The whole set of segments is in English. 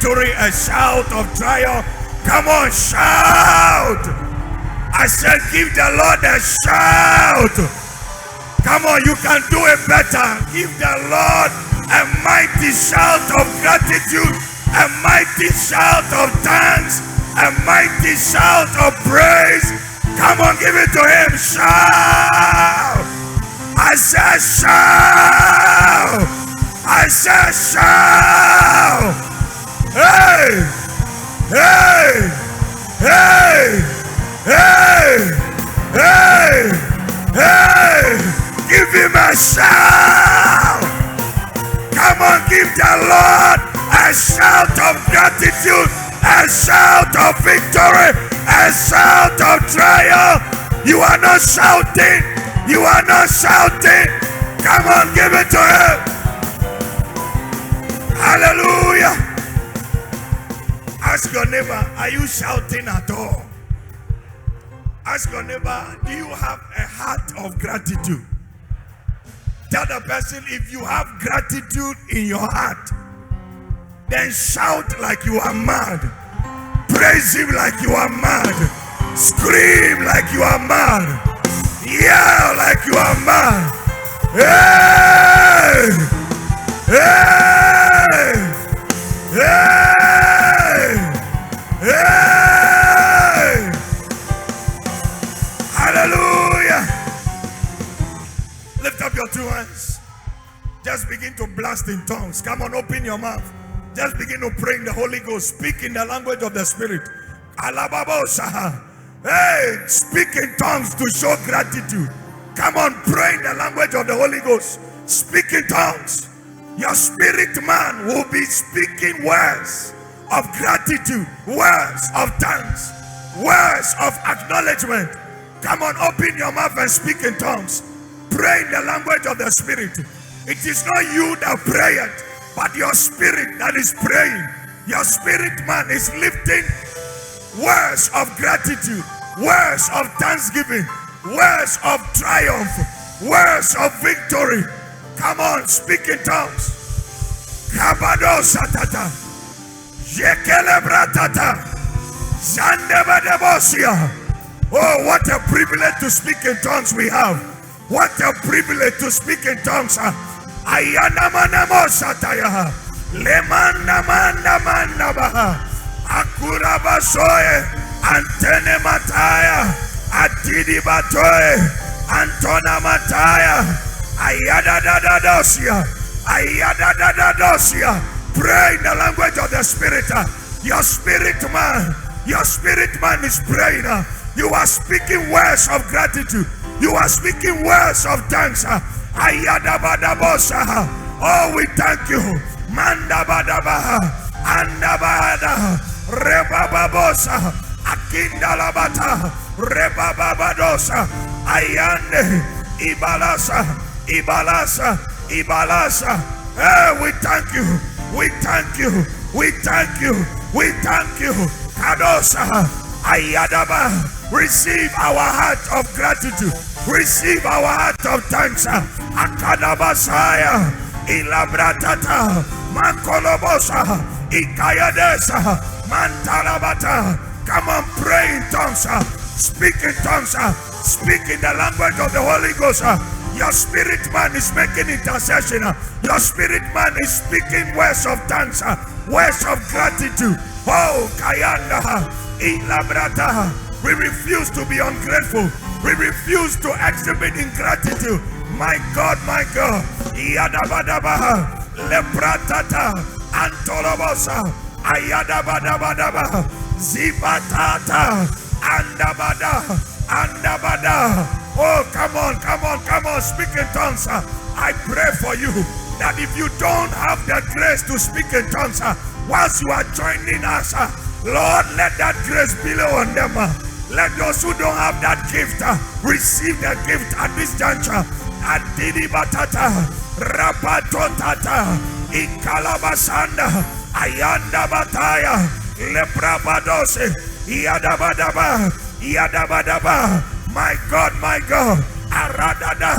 victory, a shout of triumph. Come on, shout. I said, give the Lord a shout. Come on, you can do it better. Give the Lord a mighty shout of gratitude, a mighty shout of thanks, a mighty shout of praise. Come on, give it to him. Shout. I said, shout. I said, shout. Hey, hey, hey, hey, hey, hey. Give him a shout. Come on, give the Lord a shout of gratitude, a shout of victory, a shout of triumph. You are not shouting. You are not shouting. Come on, give it to him. Hallelujah. Ask your neighbor, are you shouting at all? Ask your neighbor, do you have a heart of gratitude? Tell the person, if you have gratitude in your heart, then shout like you are mad. Praise him like you are mad. Scream like you are mad. Yell like you are mad. Hey! Hey! Hey! Hey! Hallelujah! Lift up your two hands. Just begin to blast in tongues. Come on, open your mouth. Just begin to pray in the Holy Ghost. Speak in the language of the Spirit. Hey, speak in tongues to show gratitude. Come on, pray in the language of the Holy Ghost. Speak in tongues. Your spirit man will be speaking words of gratitude, words of thanks, words of acknowledgement. Come on, open your mouth and speak in tongues. Pray in the language of the Spirit. It is not you that pray it, but your spirit that is praying. Your spirit man is lifting words of gratitude, words of thanksgiving, words of triumph, words of victory. Come on, speak in tongues. Kabado satata, jekelebratata, zandebadebosia. Oh, what a privilege to speak in tongues we have. What a privilege to speak in tongues. Ayana manamo sataya, lemanda manda manda baha, akura basoe, antene mataya, atidi batoe, antona mataya, ayada da dosia, ayada da dosia. Pray in the language of the Spirit. Your spirit man is praying. You are speaking words of gratitude. You are speaking words of thanks. Ayadabadabosa. Oh, we thank you. Mandabadabaha. Andabada. Rebababosa. Akindalabata. Rebababadosa. Ayande. Ibalasa. Ibalasa. Ibalasa. Hey, we thank you. We thank you. We thank you. We thank you. Kadosa. Ayadaba. Receive our heart of gratitude. Receive our heart of thanks. Akadabasaya. Ilabratata. Mankolobosa. Ikayadesa. Mantalabata. Come on, pray in tongues. Speak in tongues. Speak in the language of the Holy Ghost. Your spirit man is making intercession. Your spirit man is speaking words of thanks. Words of gratitude. Oh, Kayanda. Ilabrata. We refuse to be ungrateful. We refuse to exhibit ingratitude. My God, my God. Yadabadabaha. Lepratata. Antolobosa. Ayadabadabadaba. Zibatata. Andabada. Andabada. Oh, come on, come on, come on. Speak in tongues. I pray for you that if you don't have the grace to speak in tongues, once you are joining us, Lord, let that grace below on them. Let those who don't have that gift receive the gift at this juncture. Adidi batata, rapatotata, ikalabasanda, ayanda bataya, leprabadose, yadabadaba, yadabadaba. My God, aradada,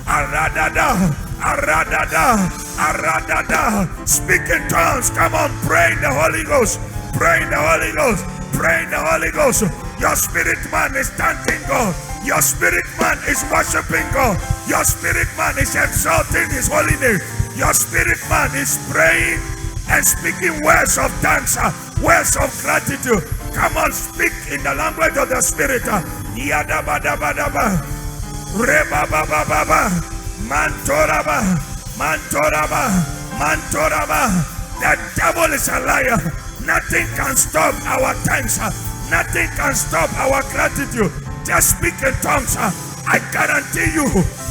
aradada, Aradada, aradada. Speak in tongues. Come on, pray in the Holy Ghost. Pray in the Holy Ghost. Pray in the Holy Ghost. Your spirit man is thanking God. Your spirit man is worshiping God. Your spirit man is exalting His holy name. Your spirit man is praying and speaking words of thanks, words of gratitude. Come on, speak in the language of the spirit. Yadabadabadaba, rebabababa, mantoraba, mantoraba, mantoraba. The devil is a liar. Nothing can stop our thanks. Nothing can stop our gratitude. Just speak in tongues. I guarantee you,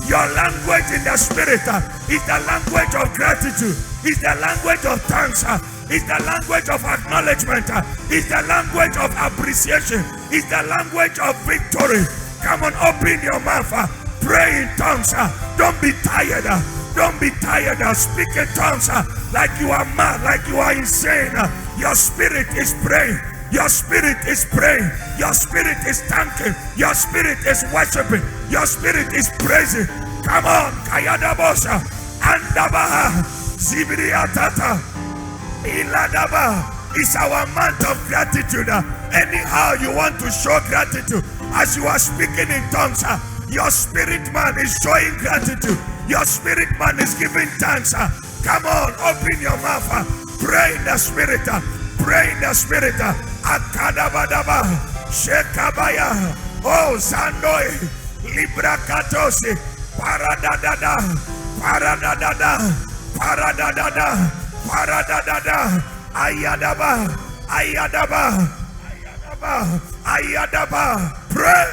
your language in the spirit is the language of gratitude, is the language of thanks, is the language of acknowledgement, is the language of appreciation, is the language of victory. Come on, open your mouth, pray in tongues. Don't be tired. Don't be tired. Speak in tongues like you are mad, like you are insane. Your spirit is praying. Your spirit is praying. Your spirit is thanking. Your spirit is worshiping. Your spirit is praising. Come on, Kayadabosa, Andabaha, Zibriatata, Iladaba. It's our month of gratitude. Anyhow you want to show gratitude, as you are speaking in tongues, your spirit man is showing gratitude. Your spirit man is giving thanks. Come on, open your mouth. Pray in the spirit. Pray in the spirit. Akadabadaba, Shekabaya, oh Zandoi, Librakatosi, Paradadada, Paradadada, Paradadada, Paradadada, Ayadaba, Ayadaba, Ayadaba, Ayadaba. Pray.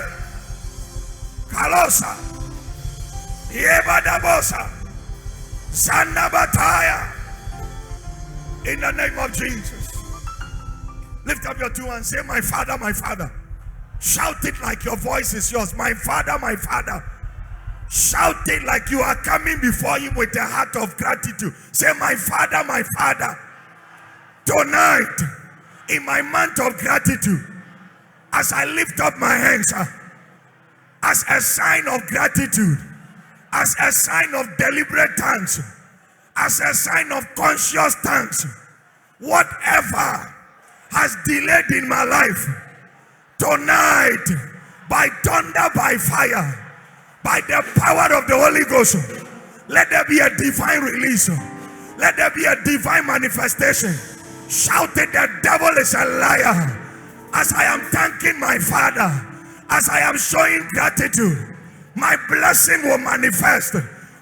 Kalosa, Yebadabosa, Zanabataya. In the name of Jesus. Lift up your two hands. Say, my Father, my Father. Shout it like your voice is yours. My Father, my Father. Shout it like you are coming before Him with a heart of gratitude. Say, my Father, my Father. Tonight, in my month of gratitude, as I lift up my hands, as a sign of gratitude, as a sign of deliberate thanks, as a sign of conscious thanks, whatever has delayed in my life, tonight, by thunder, by fire, by the power of the Holy Ghost, let there be a divine release. Let there be a divine manifestation. Shout it, the devil is a liar. As I am thanking my Father, as I am showing gratitude, my blessing will manifest.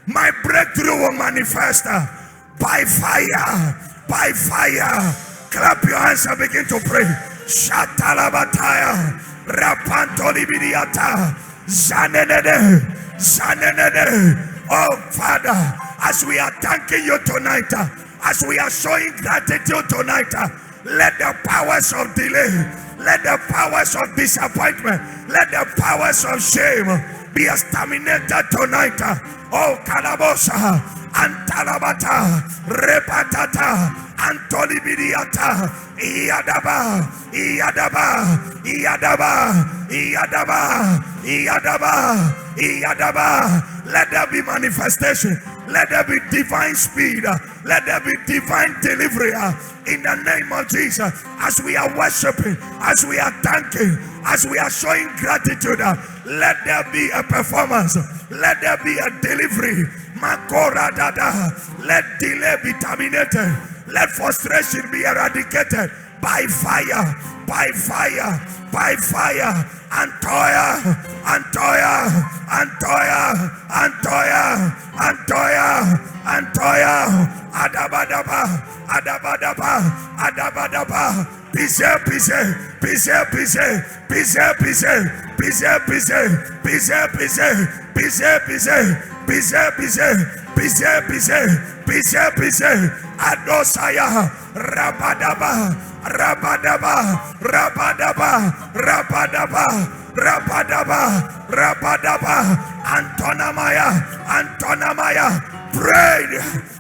My breakthrough will manifest by fire, by fire. Clap your hands and begin to pray. Shatalabataya, Rapantolibidiata, Zanenede, Zanenede. Oh Father, as we are thanking you tonight, as we are showing gratitude tonight, let the powers of delay, let the powers of disappointment, let the powers of shame be exterminated tonight. Oh Kalabosa, Antalabata, Repatata, Antolibidiata, Iadaba, Iadaba, Iadaba, Iadaba, Iadaba, Iadaba. Let there be manifestation. Let there be divine speed. Let there be divine delivery in the name of Jesus. As we are worshiping, as we are thanking, as we are showing gratitude, let there be a performance. Let there be a delivery. Makora dada. Let delay be terminated. Let frustration be eradicated by fire, by fire, by fire. Antoya, Antoya, Antoya, Antoya, Antoya, Antoya, Adabadaba, Adabadaba, Adabadaba. Pise, pise, pise, pise, pise, pise, pise, pise, pise, pise, pise, pise, pise, pise, pise, pise, pise, Adosaya, Rabadaba, Rabadaba, Rabadaba, Rabadaba, Rabadaba, Rabadaba, Antonamaya, Antonamaya, pray,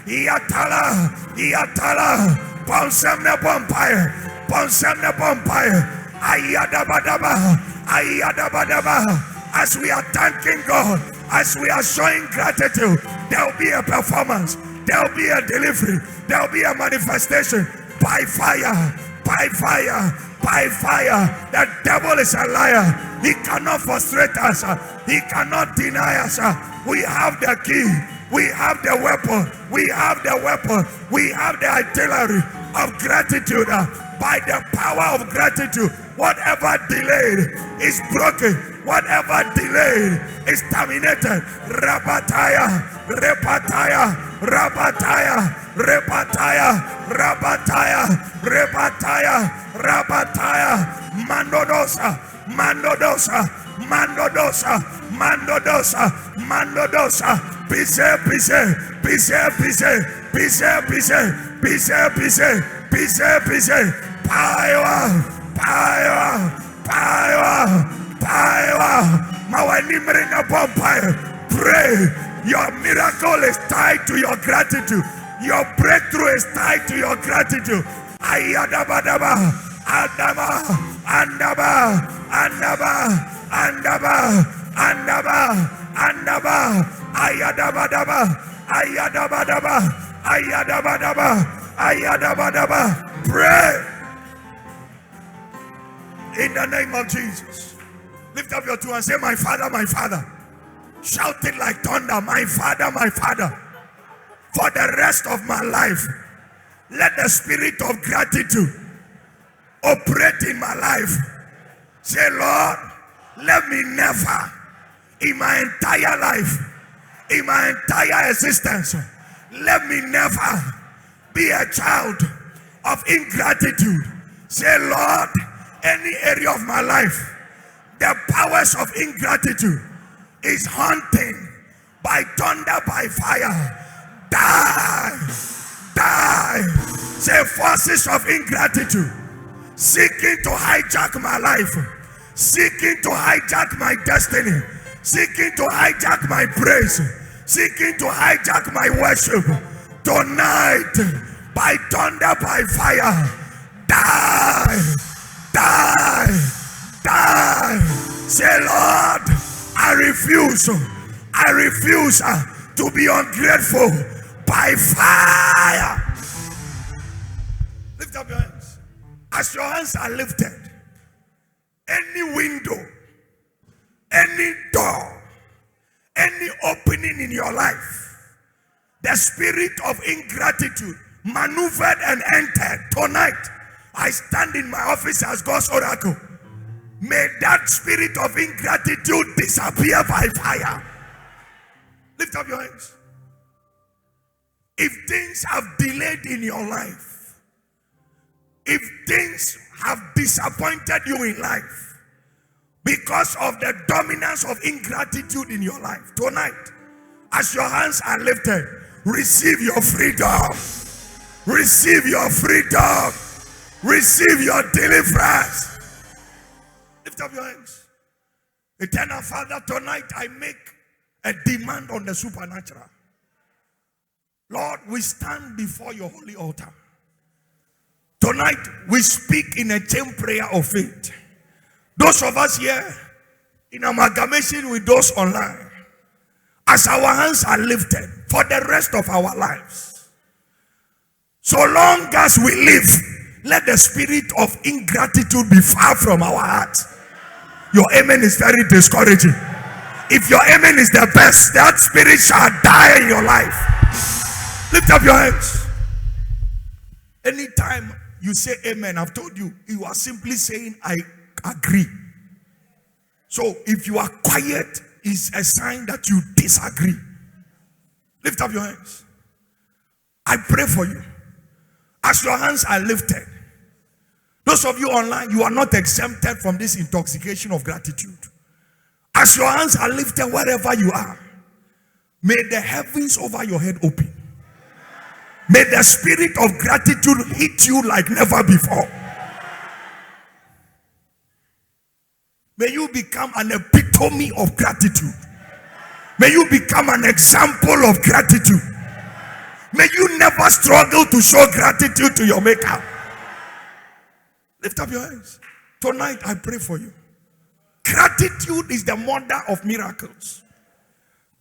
Iatala, Iatala, Ponsemne Bompire, Ponsemne Bompire, Ayadabadaba, Ayadabadaba. As we are thanking God, As we are showing gratitude, there will be a performance, there will be a delivery, there will be a manifestation by fire, by fire, by fire. The devil is a liar. He cannot frustrate us. He cannot deny us. We have the key. We have the weapon. We have the weapon. We have the artillery of gratitude. By the power of gratitude, whatever delayed is broken. Whatever delayed is terminated. Rabataya, repataya, rabataya, repataya, rabataya, rebataya, rabataya, mandodosa, mandodosa, mandodosa, mandodosa, mandodosa, pise, pise, pise, pise, pise, pise, pise, pise, pise, pise, power, power, power, power. Pray. Your miracle is tied to your gratitude. Your breakthrough is tied to your gratitude. Ayadabadaba, andaba, andaba, andaba, andaba, andaba, andaba, ayadabadaba, ayadabadaba, ayadabadaba, ayadabadaba. Pray in the name of Jesus. Lift up your two and say, my Father, my Father. Shout it like thunder, my Father, my Father. For the rest of my life, let the spirit of gratitude operate in my life. Say, Lord, let me never, in my entire life, in my entire existence, let me never be a child of ingratitude. Say, Lord, any area of my life, the powers of ingratitude is haunting by thunder, by fire. Die, die. Say, forces of ingratitude seeking to hijack my life, seeking to hijack my destiny, seeking to hijack my praise, seeking to hijack my worship. Tonight, by thunder, by fire, die, die, die. Say, Lord, I refuse to be ungrateful. By fire. Lift up your hands. As your hands are lifted, any window, any door, any opening in your life, the spirit of ingratitude maneuvered and entered tonight. I stand in my office as God's oracle. May that spirit of ingratitude disappear by fire. Lift up your hands. If things have delayed in your life, if things have disappointed you in life because of the dominance of ingratitude in your life, tonight, as your hands are lifted, receive your freedom. Receive your freedom. Receive your deliverance. Lift up your hands. Eternal Father, tonight I make a demand on the supernatural. Lord, we stand before your holy altar. Tonight, we speak in a chain prayer of faith. Those of us here, in amalgamation with those online, as our hands are lifted for the rest of our lives, so long as we live, let the spirit of ingratitude be far from our hearts. Your amen is very discouraging. If your amen is the best, that spirit shall die in your life. Lift up your hands. Anytime you say amen, I've told you, you are simply saying I agree. So if you are quiet, it's a sign that you disagree. Lift up your hands. I pray for you. As your hands are lifted, those of you online, you are not exempted from this intoxication of gratitude. As your hands are lifted wherever you are, may the heavens over your head open. May the spirit of gratitude hit you like never before. May you become an epitome of gratitude. May you become an example of gratitude. May you never struggle to show gratitude to your maker. Lift up your hands. Tonight I pray for you. Gratitude is the mother of miracles.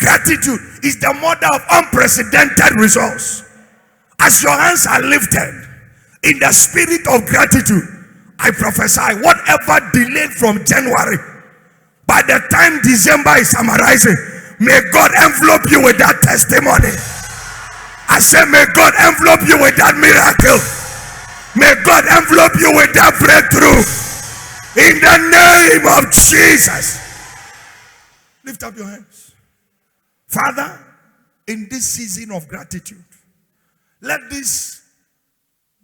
Gratitude is the mother of unprecedented results. As your hands are lifted in the spirit of gratitude, I prophesy whatever delayed from January, by the time December is summarizing, may God envelope you with that testimony. I say, may God envelope you with that miracle. May God envelope you with that breakthrough. In the name of Jesus. Lift up your hands. Father, in this season of gratitude, let this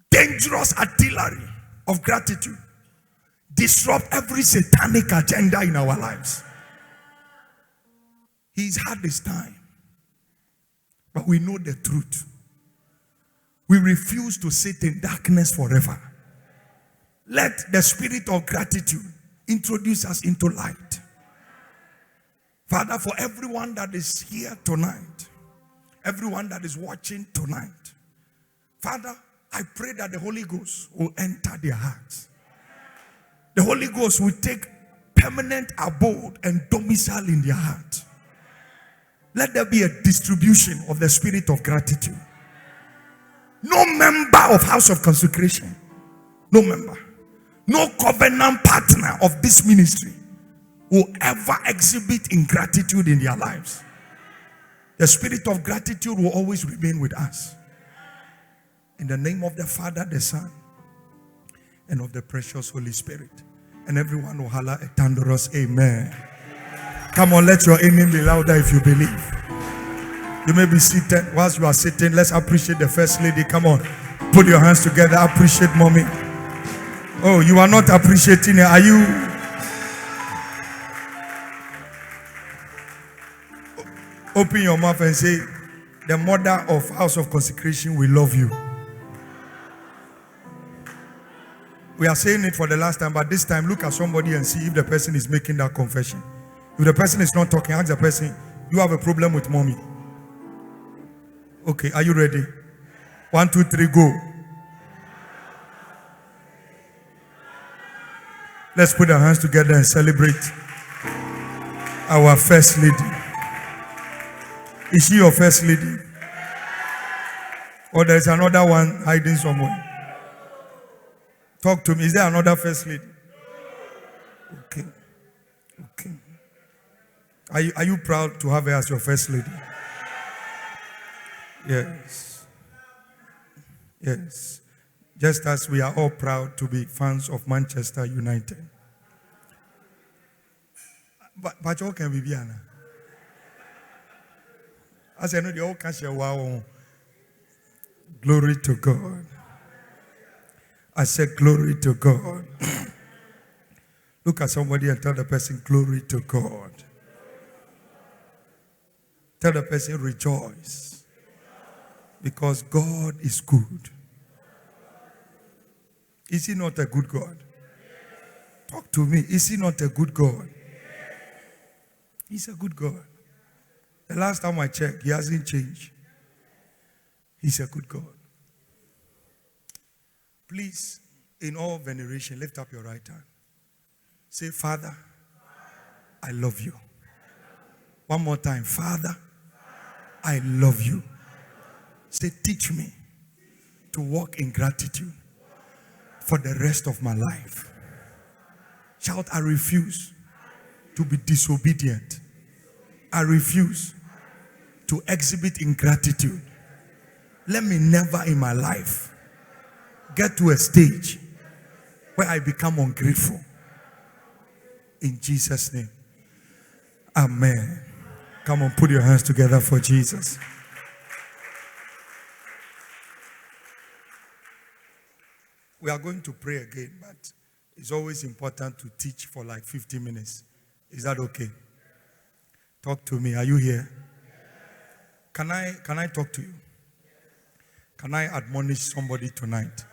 dangerous artillery of gratitude disrupt every satanic agenda in our lives. He's had his time, but we know the truth. We refuse to sit in darkness forever. Let the spirit of gratitude introduce us into light. Father, for everyone that is here tonight, everyone that is watching tonight, Father, I pray that the Holy Ghost will enter their hearts. The Holy Ghost will take permanent abode and domicile in their heart. Let there be a distribution of the spirit of gratitude. No member of House of Consecration, no member, no covenant partner of this ministry will ever exhibit ingratitude in their lives. The spirit of gratitude will always remain with us. In the name of the Father, the Son, and of the precious Holy Spirit. And everyone will holler a thunderous amen. Come on, let your amen be louder if you believe. You may be seated. Whilst you are sitting, let's appreciate the First Lady. Come on, put your hands together. Appreciate mommy. Oh, you are not appreciating it. Are you? Open your mouth and say, the mother of House of Consecration, we love you. We are saying it for the last time, but this time look at somebody and see if the person is making that confession. If the person is not talking, ask the person, you have a problem with mommy. Okay, are you ready? 1, 2, 3, go. Let's put our hands together and celebrate our First Lady. Is she your First Lady? Or there's another one hiding somewhere? Talk to me. Is there another First Lady? Okay. Okay. Are you proud to have her as your First Lady? Yes. Yes. Just as we are all proud to be fans of Manchester United. But you can be Biana. As I know, the all can share wow. Glory to God. I said, glory to God. Look at somebody and tell the person, glory to God. Tell the person, rejoice. Because God is good. Is he not a good God? Talk to me. Is he not a good God? He's a good God. The last time I checked, he hasn't changed. He's a good God. Please, in all veneration, lift up your right hand. Say, Father, I love you. One more time. Father, I love you. Say, teach me to walk in gratitude for the rest of my life. Shout, I refuse to be disobedient. I refuse to exhibit ingratitude. Let me never in my life get to a stage where I become ungrateful. In Jesus' name. Amen. Come on, put your hands together for Jesus. We are going to pray again, but it's always important to teach for like 50 minutes. Is that okay? Talk to me. Are you here? Can I talk to you? Can I admonish somebody tonight?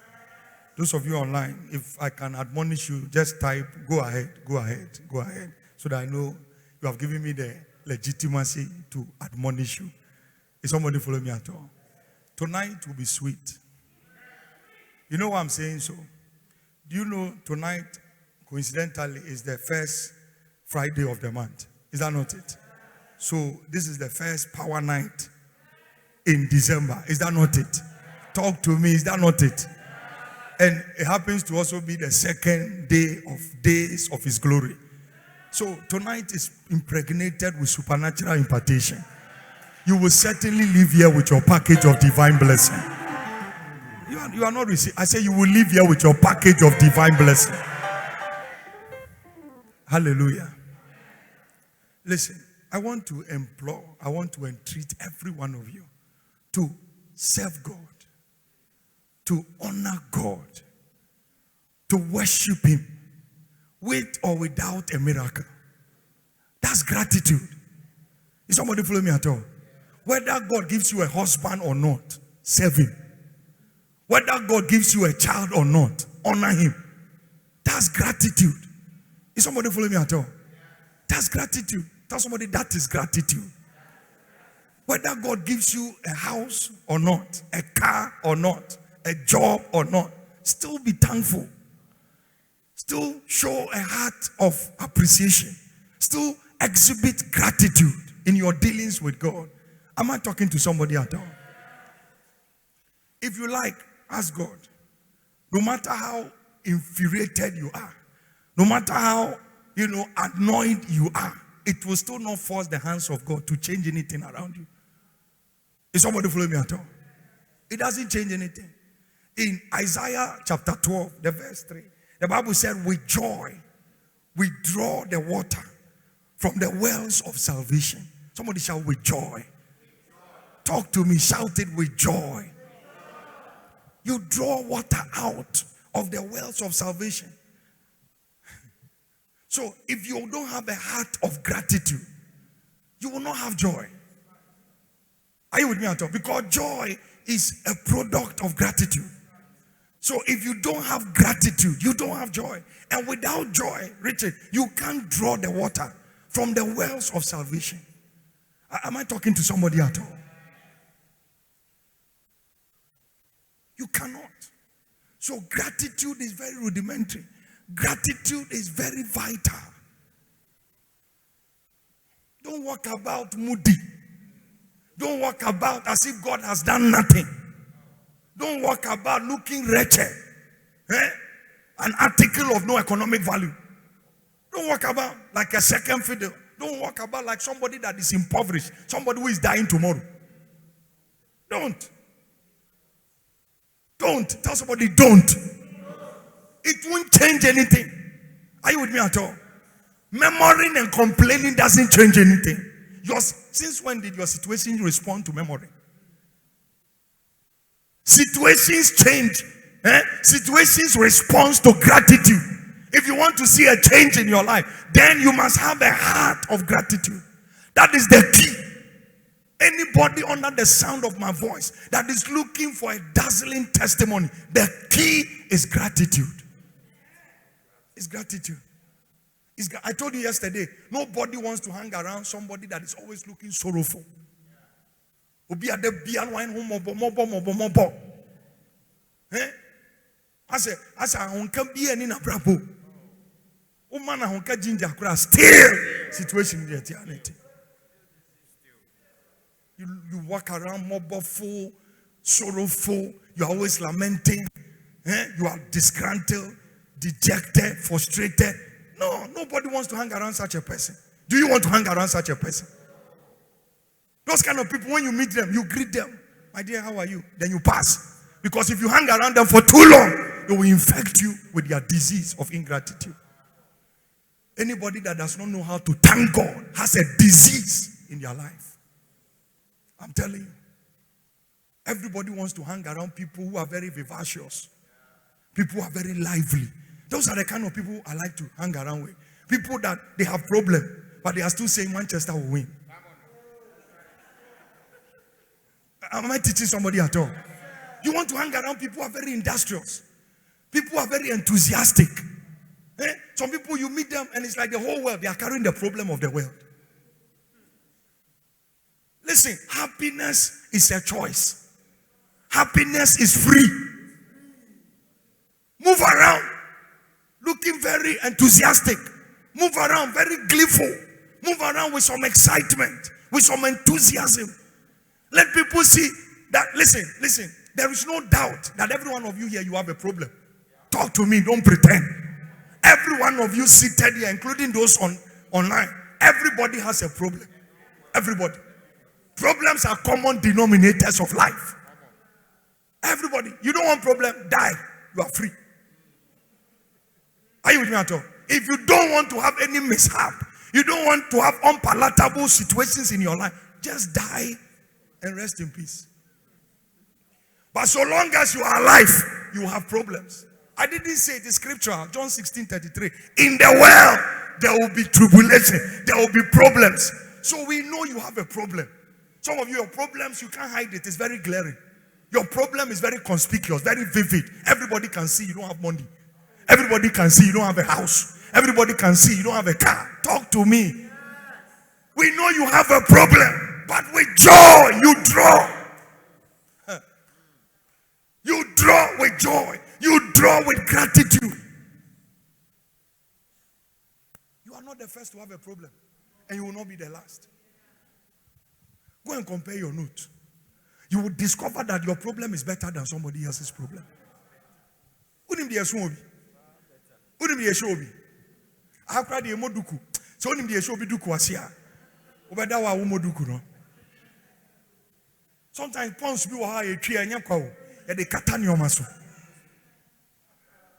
Those of you online, if I can admonish you, just type, go ahead, go ahead, go ahead. So that I know you have given me the legitimacy to admonish you. Is somebody following me at all? Tonight will be sweet. You know why I'm saying so? Do you know tonight, coincidentally, is the first Friday of the month? Is that not it? So this is the first power night in December. Is that not it? Talk to me. Is that not it? And it happens to also be the second day of days of his glory. So tonight is impregnated with supernatural impartation. You will certainly leave here with your package of divine blessing. You are not receiving. I say you will leave here with your package of divine blessing. Hallelujah. Listen, I want to entreat every one of you to serve God, to honor God, to worship Him with or without a miracle. That's gratitude. Is somebody following me at all? Whether God gives you a husband or not, serve Him. Whether God gives you a child or not, honor Him. That's gratitude. Is somebody following me at all? That's gratitude. Tell somebody that is gratitude. Whether God gives you a house or not, a car or not, a job or not, still be thankful. Still show a heart of appreciation. Still exhibit gratitude in your dealings with God. Am I talking to somebody at all? If you like, ask God. No matter how infuriated you are, no matter how, annoyed you are, it will still not force the hands of God to change anything around you. Is somebody following me at all? It doesn't change anything. In Isaiah chapter 12, the verse 3, the Bible said, with joy, we draw the water from the wells of salvation. Somebody shout, with joy. Talk to me, shout it with joy. You draw water out of the wells of salvation. So if you don't have a heart of gratitude, you will not have joy. Are you with me at all? Because joy is a product of gratitude. So if you don't have gratitude, you don't have joy. And without joy, Richard, you can't draw the water from the wells of salvation. Am I talking to somebody at all? You cannot. So gratitude is very rudimentary. Gratitude is very vital. Don't walk about moody. Don't walk about as if God has done nothing. Don't walk about looking wretched. An article of no economic value. Don't walk about like a second fiddle. Don't walk about like somebody that is impoverished. Somebody who is dying tomorrow. Don't. Don't. Tell somebody don't. It won't change anything. Are you with me at all? Murmuring and complaining doesn't change anything. Since when did your situation respond to murmuring? Situations change. Situations respond to gratitude. If you want to see a change in your life, then you must have a heart of gratitude. That is the key. Anybody under the sound of my voice that is looking for a dazzling testimony, the key is gratitude. It's gratitude. I told you yesterday, nobody wants to hang around somebody that is always looking sorrowful. Still situation. You walk around mobile, sorrowful, you're always lamenting, you are disgruntled, dejected, frustrated. No, nobody wants to hang around such a person. Do you want to hang around such a person? Those kind of people, when you meet them, you greet them. My dear, how are you? Then you pass. Because if you hang around them for too long, they will infect you with their disease of ingratitude. Anybody that does not know how to thank God has a disease in their life. I'm telling you. Everybody wants to hang around people who are very vivacious. People who are very lively. Those are the kind of people I like to hang around with. People that they have problems, but they are still saying Manchester will win. Am I teaching somebody at all? You want to hang around people who are very industrious. People who are very enthusiastic. Some people, you meet them and it's like the whole world, they are carrying the problem of the world. Listen, happiness is a choice. Happiness is free. Move around looking very enthusiastic. Move around very gleeful. Move around with some excitement, with some enthusiasm. Let people see that, listen, there is no doubt that every one of you here, you have a problem. Talk to me, don't pretend. Every one of you seated here, including those online, everybody has a problem. Everybody. Problems are common denominators of life. Everybody. You don't want problem, die. You are free. Are you with me at all? If you don't want to have any mishap, you don't want to have unpalatable situations in your life, just die and rest in peace. But so long as you are alive, you have problems. I didn't say it is scriptural. John 16:33. In the world, there will be tribulation. There will be problems. So we know you have a problem. Some of your problems, you can't hide it. It's very glaring. Your problem is very conspicuous, very vivid. Everybody can see you don't have money. Everybody can see you don't have a house. Everybody can see you don't have a car. Talk to me. We know you have a problem, but with joy, you draw. You draw with joy. You draw with gratitude. You are not the first to have a problem, and you will not be the last. Go and compare your note. You will discover that your problem is better than somebody else's problem. Unim di esuobi. Unim di esuobi. Akra di emoduku. So unim di esuobi duku asia. Obeda wa umoduku no. Sometimes pons bi wo ha etwi anya kwa wo. E de kata ne oma so.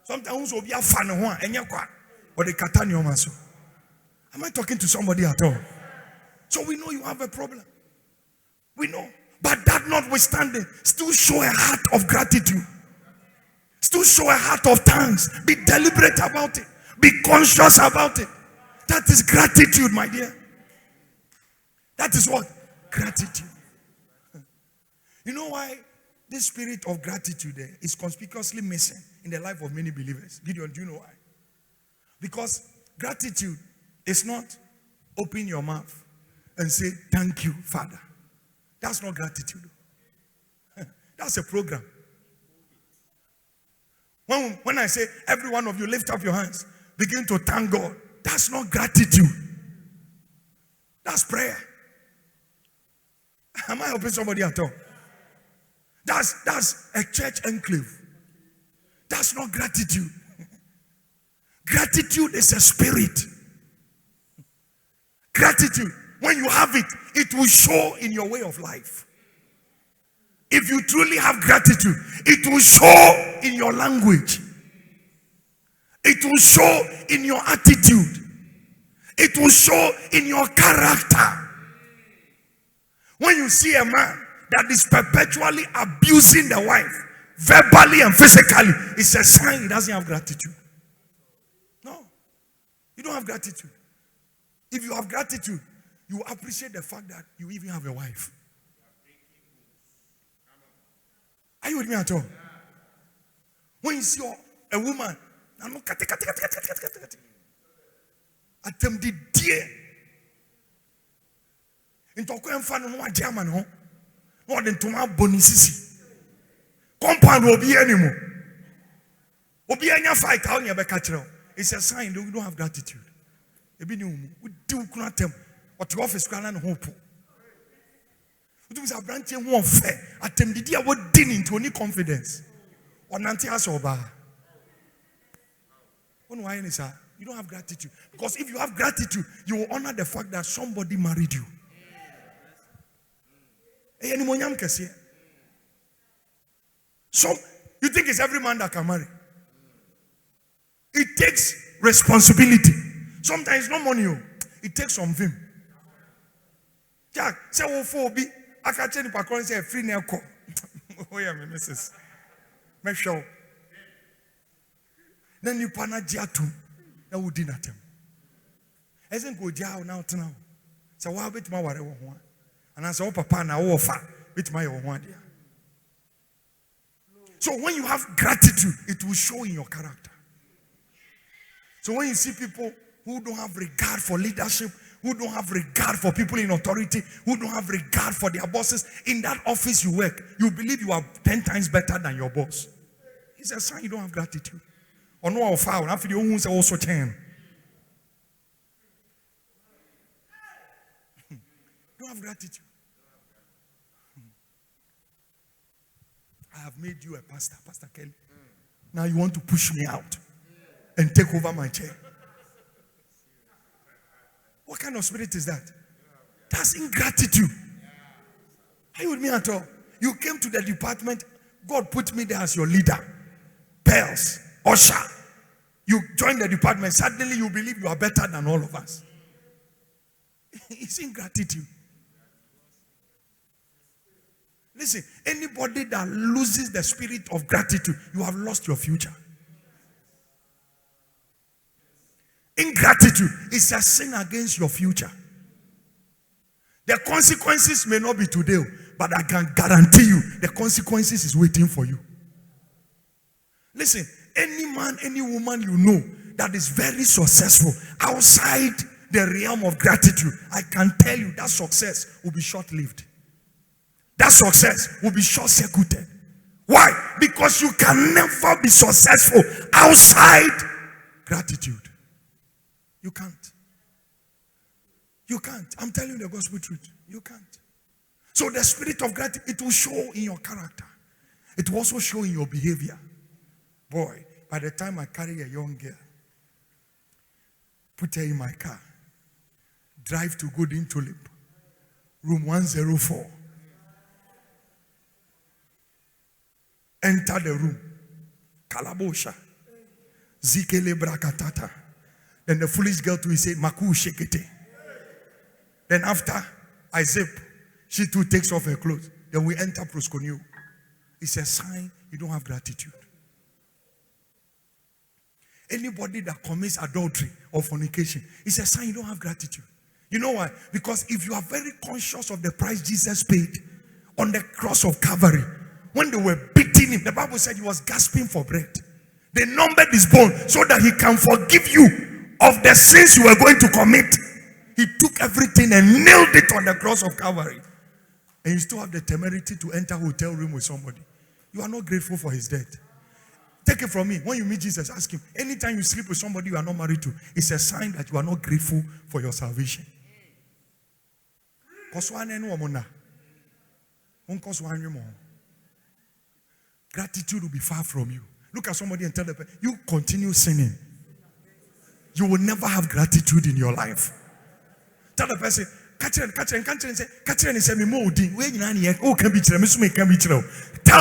Sometimes obi afa ne ho a anya kwa. O de kata ne oma so. Am I talking to somebody at all? So we know you have a problem. We know. But that notwithstanding, still show a heart of gratitude. Still show a heart of thanks. Be deliberate about it. Be conscious about it. That is gratitude, my dear. That is what? Gratitude. You know why this spirit of gratitude there is conspicuously missing in the life of many believers? Gideon, do you know why? Because gratitude is not open your mouth and say, thank you, Father. That's not gratitude. That's a program. When I say, every one of you lift up your hands, begin to thank God, that's not gratitude. That's prayer. Am I helping somebody at all? That's a church enclave. That's not gratitude. Gratitude is a spirit. Gratitude, when you have it, it will show in your way of life. If you truly have gratitude, it will show in your language. It will show in your attitude. It will show in your character. When you see a man that is perpetually abusing the wife, verbally and physically, it's a sign he doesn't have gratitude. No, you don't have gratitude. If you have gratitude, you appreciate the fact that you even have a wife. Are you with me at all? When you see a woman, it's a sign that you don't have gratitude. What your office can hope. It was a branch in one fair. Attempted the what didn't into any confidence. Or Nantias or bar. Why is that? You don't have gratitude. Because if you have gratitude, you will honor the fact that somebody married you. So you think it's every man that can marry? It takes responsibility. Sometimes no money. It takes some vim. Jack, say wo for obi aka che ni pakron say free na ko. Oh yeah, me missus. Make sure. Then you pana jiatu na wo di natem. Esen go dia na otena. Say wa bit ma ware wo ho. Ana say wo papa na wo fa bit ma ye wo ho dia. So when you have gratitude, it will show in your character. So when you see people who don't have regard for leadership, who don't have regard for people in authority, who don't have regard for their bosses, in that office you work, you believe you are 10 times better than your boss. It's a sign you don't have gratitude. Or no foul. After the own also 10. gratitude. I have made you a pastor, Pastor Kelly. Now you want to push me out and take over my chair. What kind of spirit is that? That's ingratitude. Are you with me at all? You came to the department, God put me there as your leader. Pearls, usher. You join the department, suddenly you believe you are better than all of us. It's ingratitude. Listen, anybody that loses the spirit of gratitude, you have lost your future. Ingratitude is a sin against your future. The consequences may not be today, but I can guarantee you the consequences is waiting for you. Listen, any man, any woman you know that is very successful outside the realm of gratitude, I can tell you that success will be short-lived. That success will be short-circuited. Why? Because you can never be successful outside gratitude. You can't. You can't. I'm telling you the gospel truth. You can't. So the spirit of gratitude, it will show in your character. It will also show in your behavior. Boy, by the time I carry a young girl, put her in my car, drive to Golden Tulip, room 104. Enter the room. Kalabosha. Zikele brakatata. Then the foolish girl too, he said, Maku shekete. Then after I zip, she too takes off her clothes. Then we enter prosconio. It's a sign you don't have gratitude. Anybody that commits adultery or fornication, it's a sign you don't have gratitude. You know why? Because if you are very conscious of the price Jesus paid on the cross of Calvary, when they were beating him, the Bible said he was gasping for breath. They numbered his bone so that he can forgive you of the sins you were going to commit. He took everything and nailed it on the cross of Calvary. And you still have the temerity to enter a hotel room with somebody. You are not grateful for his death. Take it from me. When you meet Jesus, ask him. Anytime you sleep with somebody you are not married to, it's a sign that you are not grateful for your salvation. Gratitude will be far from you. Look at somebody and tell them, you continue sinning, you will never have gratitude in your life. Tell the person, tell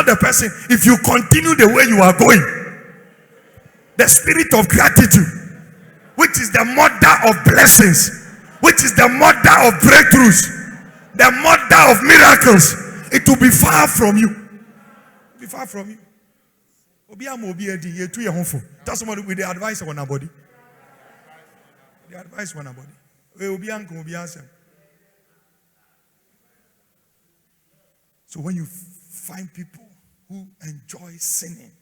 the person, if you continue the way you are going, the spirit of gratitude, which is the mother of blessings, which is the mother of breakthroughs, the mother of miracles, it will be far from you. Be far from you. Tell somebody with the advice on our body. The advice on our body. So when you find people who enjoy sinning,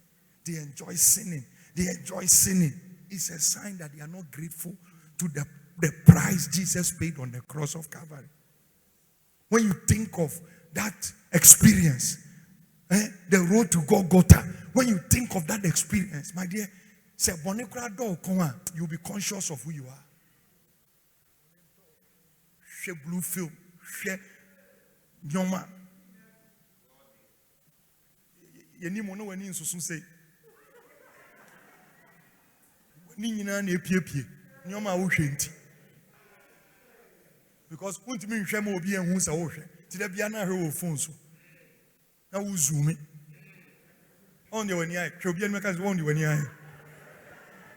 they enjoy sinning, it's a sign that they are not grateful to the price Jesus paid on the cross of Calvary. When you think of that experience, the road to Golgotha, when you think of that experience, my dear, you'll be conscious of who you are. Share blue film, share nyoma. Yeni mono weni nsusu say. Ni nyina na epiepie. Nyoma wo hwenti. Because untimi nhwe ma obi ehun sa wo hwe. Ti da bia na hwe wo phone so. Na wo zoom. On the wani ai. Hwe obi an meka on the wani ai.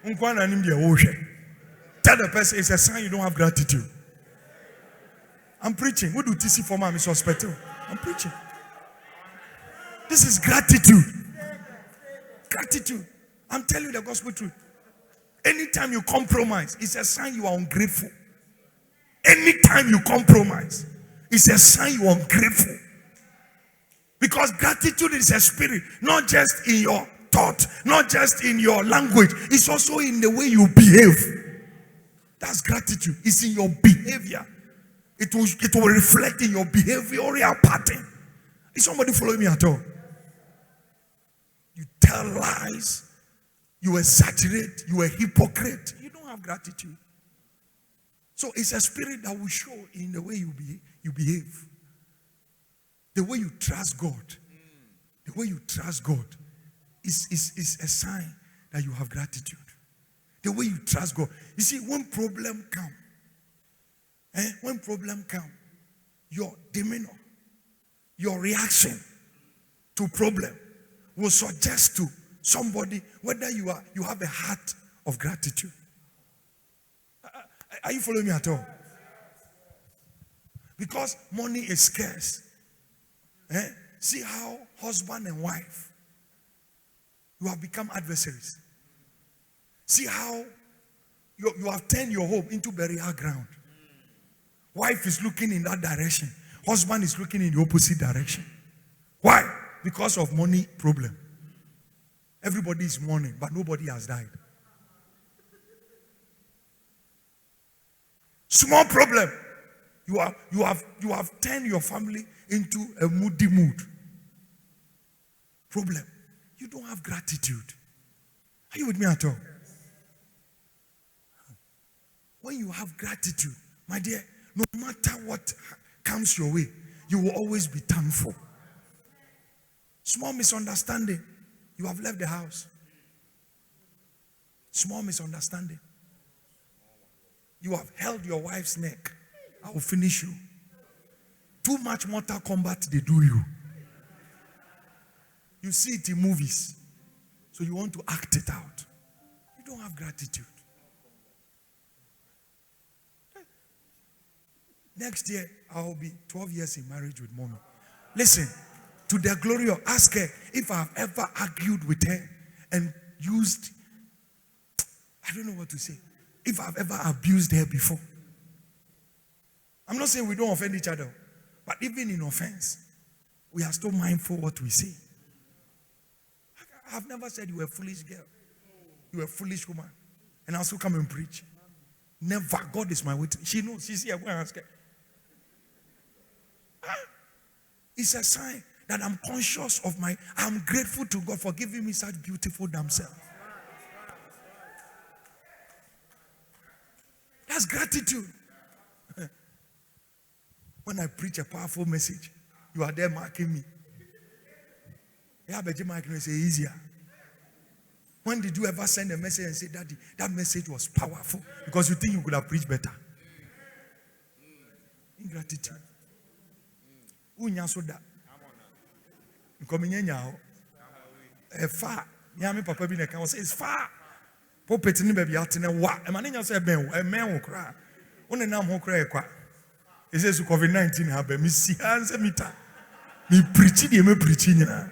Unkwa na nim dia wo hwe. Tell the person it's a sign you don't have gratitude. I'm preaching. What do TC for my suspect? I'm preaching. This is gratitude. Gratitude. I'm telling you the gospel truth. Anytime you compromise, it's a sign you are ungrateful. Anytime you compromise, it's a sign you are ungrateful. Because gratitude is a spirit, not just in your thought, not just in your language, it's also in the way you behave. That's gratitude. It's in your behavior. It will reflect in your behavioral pattern. Is somebody following me at all? You tell lies. You exaggerate. You are a hypocrite. You don't have gratitude. So it's a spirit that will show in the way you you behave. The way you trust God. The way you trust God is a sign that you have gratitude. The way you trust God. You see, when problem come, your demeanor, your reaction to problem will suggest to somebody whether you have a heart of gratitude. Are you following me at all? Because money is scarce. See how husband and wife, you have become adversaries. See how you have turned your home into burial ground. Wife is looking in that direction. Husband is looking in the opposite direction. Why? Because of money problem. Everybody is mourning, but nobody has died. Small problem. You have turned your family into a moody mood. Problem. You don't have gratitude. Are you with me at all? When you have gratitude, my dear, no matter what comes your way, you will always be thankful. Small misunderstanding, you have left the house. Small misunderstanding. You have held your wife's neck. I will finish you. Too much Mortal Kombat, they do you. You see it in movies. So you want to act it out. You don't have gratitude. Next year, I will be 12 years in marriage with mommy. Listen, to the glory of, ask her if I have ever argued with her and used, I don't know what to say, if I've ever abused her before. I'm not saying we don't offend each other, but even in offense, we are still mindful what we say. I've never said you were a foolish girl. You were a foolish woman. And I'll still come and preach. Never. God is my witness. She knows. She's here. Go and ask her. It's a sign that I'm conscious of I'm grateful to God for giving me such beautiful damn self. That's gratitude. When I preach a powerful message, you are there marking me. Yeah, but you marking me say easier. When did you ever send a message and say, Daddy, that message was powerful? Because you think you could have preached better. Ingratitude. Unya soda. Nkominya far. Nyame papa bi na kan say it's far. Pulpit ni baby atene wa. E ma nya say ben wo, men wo kra. One nam ho kra ekwa. It says COVID-19 have me see answer meter. Me preach the me preach nyina.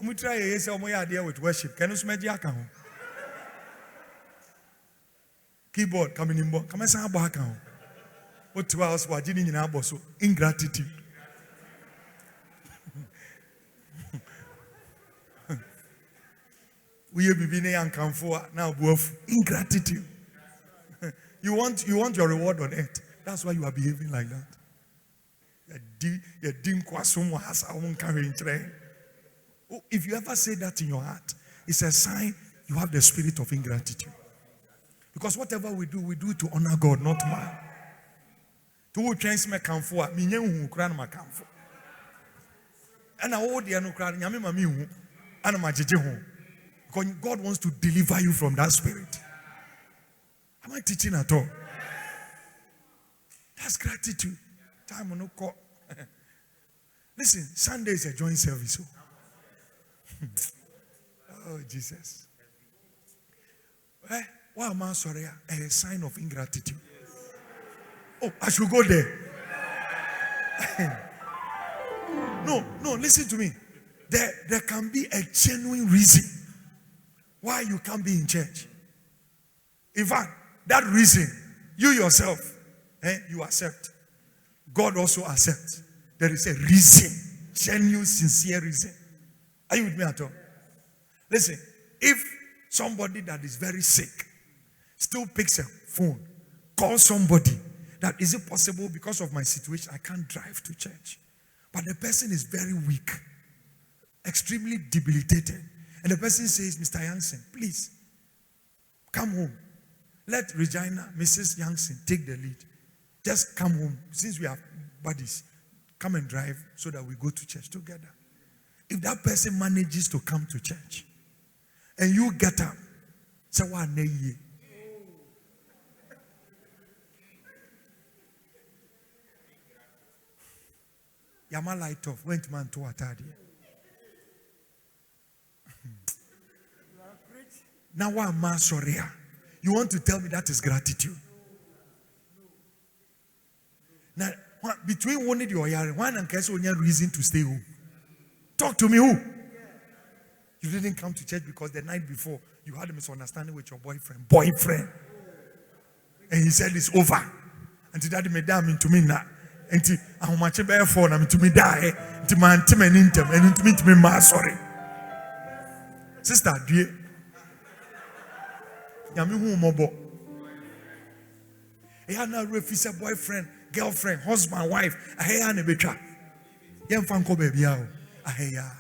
Omu try say omu ya there with worship. Can you smell aka ho? Keyboard coming in bo. Come say abo aka ho. What 2 hours wa jini nyina abo so ingratitude. We have been yankamfo now ingratitude. You want your reward on earth. That's why you are behaving like that. If you ever say that in your heart, it's a sign you have the spirit of ingratitude. Because whatever we do to honor God, not man. Because God wants to deliver you from that spirit. Am I teaching at all? That's gratitude. Time on no call. Listen, Sunday is a joint service. Oh, Jesus. Why am I sorry? A sign of ingratitude. Oh, I should go there. No, listen to me. There can be a genuine reason why you can't be in church. In fact, that reason, you yourself, you accept. God also accepts. There is a reason, genuine, sincere reason. Are you with me at all? Listen, if somebody that is very sick still picks a phone, calls somebody, that is it possible because of my situation, I can't drive to church. But the person is very weak, extremely debilitated. And the person says, Mr. Jansen, please, come home. Let Regina, Mrs. Youngson, take the lead. Just come home. Since we are buddies, come and drive so that we go to church together. If that person manages to come to church and you get up, say, "What ye?" Yama light off, went man to Atadi. Now, what am I sorry? You want to tell me that is gratitude? Now, between one and your one and case only reason to stay home. Talk to me, who? You didn't come to church because the night before you had a misunderstanding with your boyfriend. And he said it's over. And daddy made damn into me now. And how much bear for them to me die. To my intimate and to me, my sorry. Sister, dear. Yami who mobo. He had no refuse boyfriend, girlfriend, husband, wife. I hear an betra. Young fanko baby. I hear.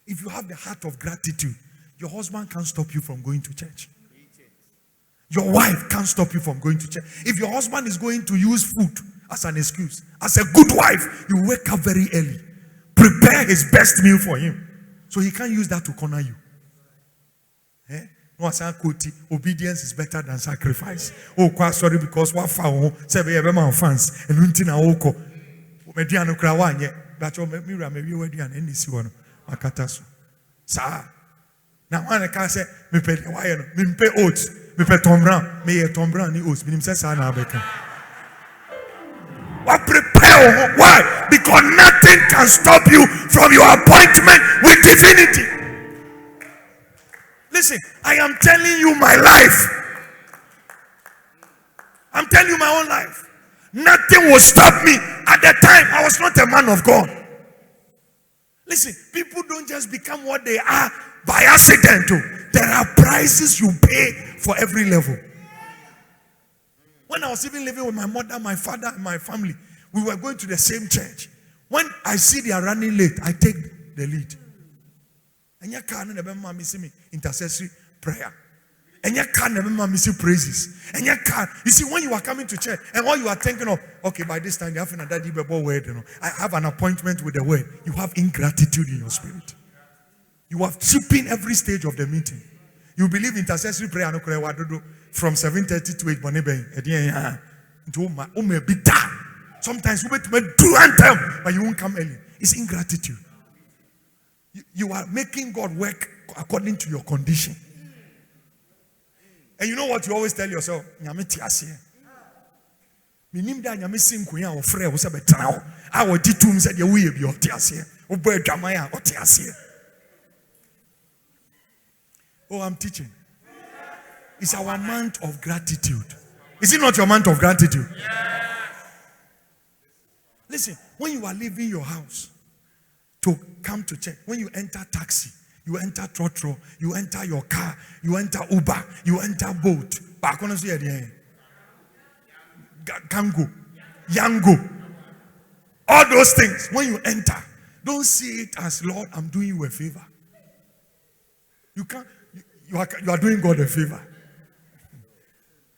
If you have the heart of gratitude, your husband can't stop you from going to church. Your wife can't stop you from going to church. If your husband is going to use food as an excuse, as a good wife, you wake up very early. Prepare his best meal for him. So he can't use that to corner you. No, obedience is better than sacrifice. Oh, quite sorry because what found fans and Untina Oko. Mediano Krawanye, but your mirror may be ready and any one. Makataso. Sir. Now, I can't say, me pay the wire, me pay oats, me pay Tom Brown, me a Tom Brown, ni oats, me says, I what prepare? Why? Because nothing can stop you from your appointment with divinity. Listen, I am telling you my life. I'm telling you my own life. Nothing will stop me. At the time, I was not a man of God. Listen, people don't just become what they are by accident. There are prices you pay for every level. When I was even living with my mother, my father, and my family, we were going to the same church. When I see they are running late, I take the lead. And you can't miss me intercessory prayer. And you can't miss praises. And you can't. You see, when you are coming to church, and all you are thinking of, okay, by this time you have another word. I have an appointment with the word. You have ingratitude in your spirit. You have cheapened every stage of the meeting. You believe intercessory prayer from 7:30 to 8. Sometimes you do anthem, but you won't come early. It's ingratitude. You are making God work according to your condition. And you know what you always tell yourself? I Oh, I'm teaching. It's our month of gratitude. Is it not your month of gratitude? Yes. Listen, when you are leaving your house to come to church, when you enter taxi, you enter trotro, you enter your car, you enter Uber, you enter boat. Kango, Yango. All those things, when you enter, don't see it as, Lord, I'm doing you a favor. You can't. You are doing God a favor.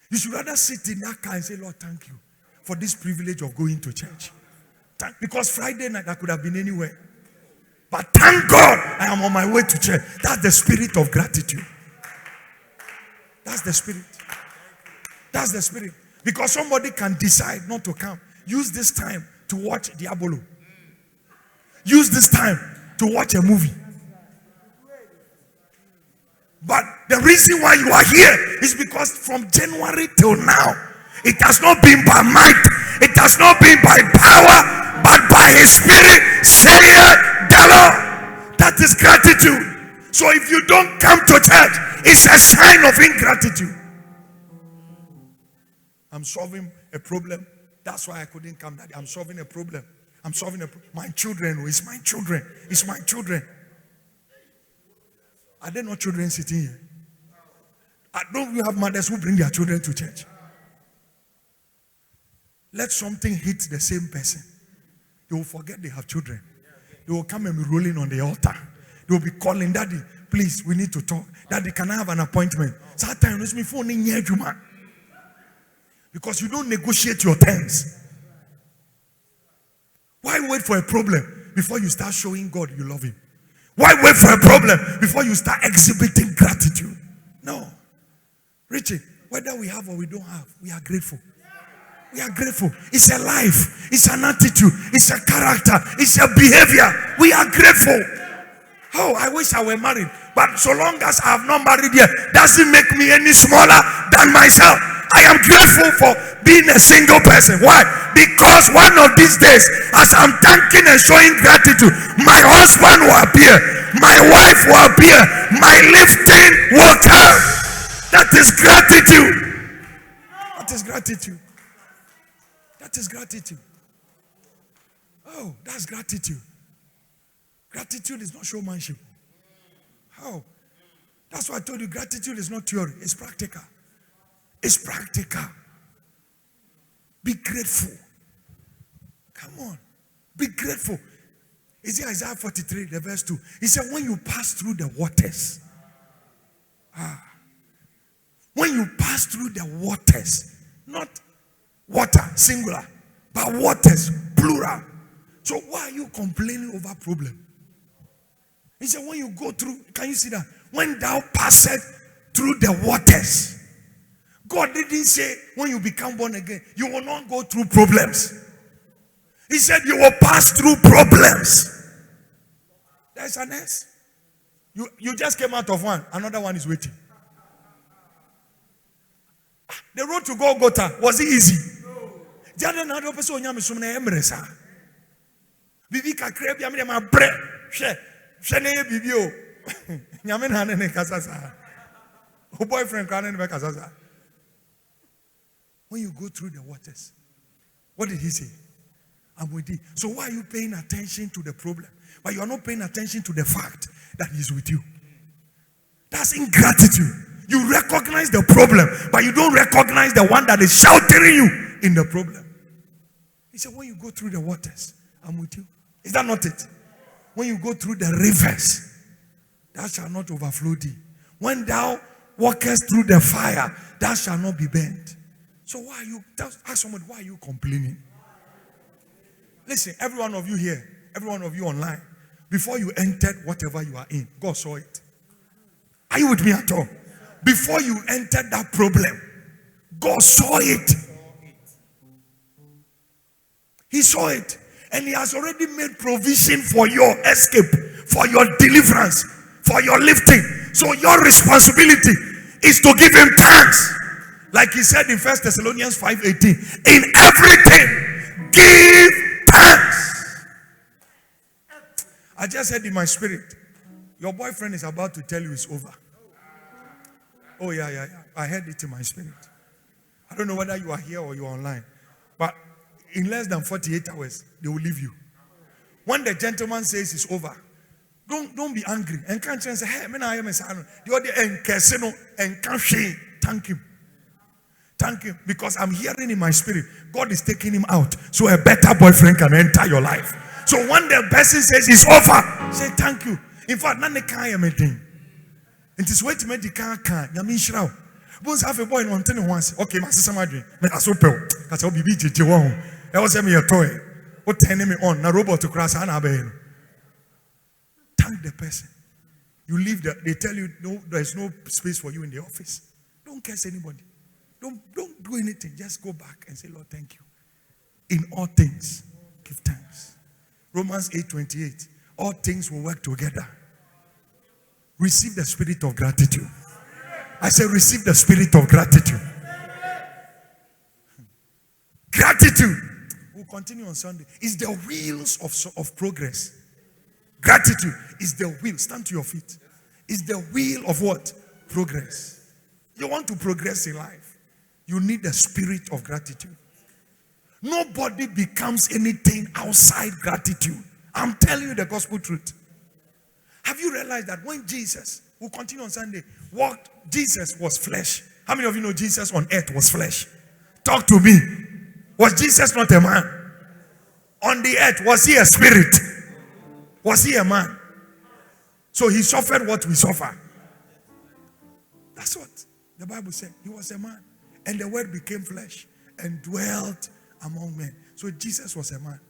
You should rather sit in that car and say, Lord, thank you for this privilege of going to church. Because Friday night I could have been anywhere. But thank God I am on my way to church. That's the spirit of gratitude. That's the spirit. That's the spirit. Because somebody can decide not to come. Use this time to watch Diabolo. Use this time to watch a movie. But the reason why you are here is because from January till now, it has not been by might, it has not been by power, but by His Spirit, saith the Lord. That is gratitude. So if you don't come to church, it's a sign of ingratitude. I'm solving a problem. That's why I couldn't come. I'm solving a problem. I'm solving a problem. My children, it's my children. It's my children. Are there no children sitting here? Don't you have mothers who bring their children to church? Let something hit the same person. They will forget they have children. They will come and be rolling on the altar. They will be calling, Daddy, please, we need to talk. Daddy, can I have an appointment? Sometimes me phone in here, because you don't negotiate your terms. Why wait for a problem before you start showing God you love him? Why wait for a problem before you start exhibiting gratitude? No. Richie, whether we have or we don't have, we are grateful. We are grateful. It's a life. It's an attitude. It's a character. It's a behavior. We are grateful. Oh, I wish I were married. But so long as I have not married yet, doesn't make me any smaller than myself. I am grateful for being a single person. Why? Because one of these days, as I'm thanking and showing gratitude, my husband will appear, my wife will appear, my lifting will come. That is gratitude. That is gratitude. That is gratitude. Oh, that's gratitude. Gratitude is not showmanship. How? That's why I told you gratitude is not theory, it's practical. It's practical. Be grateful. Come on. Be grateful. Is it Isaiah 43, the verse 2? He said, when you pass through the waters. When you pass through the waters, not water, singular, but waters, plural. So why are you complaining over problem? He said, when you go through, can you see that? When thou passest through the waters. God didn't say when you become born again, you will not go through problems. He said you will pass through problems. There's an S. You just came out of one, another one is waiting. The road to Golgotha, was it easy? Bibi kakre bia me ma bre hwe na ye bibi o nyame na ne kasasa o boyfriend kan ne be kasasa. When you go through the waters, what did he say? I'm with you. So why are you paying attention to the problem, but you are not paying attention to the fact that he's with you? That's ingratitude. You recognize the problem, but you don't recognize the one that is sheltering you in the problem. He said, when you go through the waters, I'm with you. Is that not it? When you go through the rivers, that shall not overflow thee. When thou walkest through the fire, that shall not be burnt. So why are you, ask somebody, why are you complaining? Listen, every one of you here, every one of you online, before you entered whatever you are in, God saw it. Are you with me at all? Before you entered that problem, God saw it. He saw it. And he has already made provision for your escape, for your deliverance, for your lifting. So your responsibility is to give him thanks. Like he said in 1 Thessalonians 5:18, in everything, give thanks. I just said in my spirit, your boyfriend is about to tell you it's over. Oh, yeah. I heard it in my spirit. I don't know whether you are here or you are online. But in less than 48 hours, they will leave you. When the gentleman says it's over, don't be angry. And can't say, hey, I am a son. Thank him. Thank him. Because I'm hearing in my spirit, God is taking him out. So a better boyfriend can enter your life. So when the person says it's over, say thank you. In fact, none can't am a thing. It is wait to make the car Yamin Shroud. Bones have a boy in one thing once. Okay, my sister Madrid. I so pel. That's how BB. I was me a toy. What turning me on? Na robot to cross an abe. Thank the person. You leave they tell you no, there is no space for you in the office. Don't curse anybody. Don't do anything. Just go back and say, Lord, thank you. In all things, give thanks. Romans 8:28. All things will work together. Receive the spirit of gratitude. I say, receive the spirit of gratitude. Gratitude. We'll continue on Sunday. It's the wheels of progress. Gratitude is the wheel. Stand to your feet. It's the wheel of what? Progress. You want to progress in life, you need the spirit of gratitude. Nobody becomes anything outside gratitude. I'm telling you the gospel truth. Have you realized that when Jesus, we'll continue on Sunday, walked, Jesus was flesh. How many of you know Jesus on earth was flesh? Talk to me. Was Jesus not a man? On the earth, was he a spirit? Was he a man? So he suffered what we suffer. That's what the Bible said. He was a man. And the word became flesh and dwelt among men. So Jesus was a man.